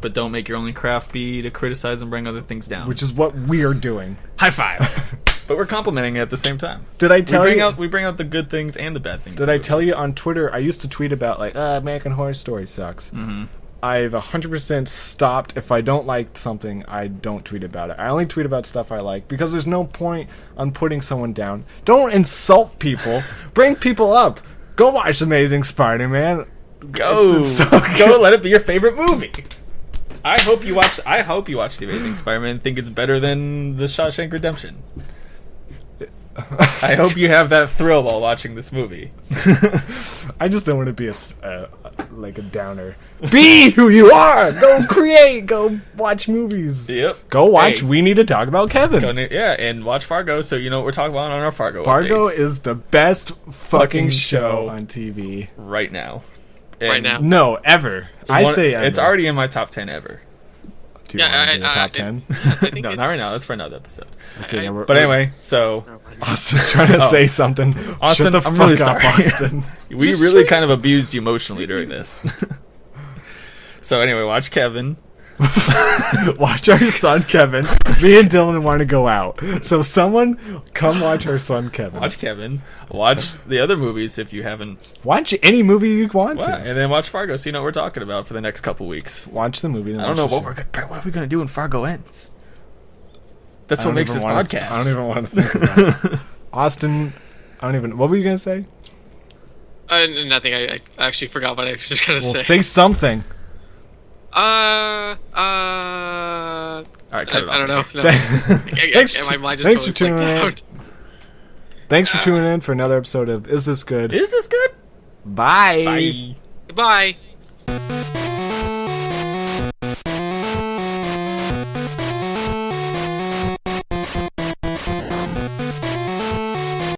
But don't make your only craft be to criticize and bring other things down. Which is what we are doing. High five. But we're complimenting it at the same time. Did I tell you? We bring out the good things and the bad things. Did I tell you on Twitter? I used to tweet about like American Horror Story sucks. Mm-hmm. I've 100% stopped. If I don't like something, I don't tweet about it. I only tweet about stuff I like, because there's no point on putting someone down. Don't insult people. Bring people up. Go watch Amazing Spider-Man. Go. It's so Go. Let it be your favorite movie. I hope you watch The Amazing Spider-Man and think it's better than The Shawshank Redemption. I hope you have that thrill while watching this movie. I just don't want to be like a downer. Be who you are. Go create. Go watch movies. Yep. Go watch. Hey, we need to talk about Kevin. And watch Fargo, so you know what we're talking about on our Fargo. Fargo updates. is the best fucking show on TV right now. Right now. No, ever. I say ever. It's already in my top 10 ever. Do you want to do the top 10? No, not right now. That's for another episode. Okay, but anyway, so Austin's trying to say something. Austin, Shut the I'm fuck really up, sorry. Austin. We really kind of abused you emotionally during this. So anyway, watch Kevin. Watch our son Kevin. Me and Dylan want to go out, so someone come watch our son Kevin. Watch Kevin. Watch the other movies if you haven't. Watch any movie you want to, and then watch Fargo, so you know what we're talking about for the next couple weeks. Watch the movie. I don't know what are we gonna do when Fargo ends. That's what makes this podcast. I don't even want to think about it. Austin, I don't even. What were you gonna say? Nothing. I actually forgot what I was gonna say. Say something. All right, cut it off. I don't know. No. My mind just thanks for totally tuning in. out. Thanks for tuning in for another episode of Is This Good? Is this good? Bye. Bye. Bye.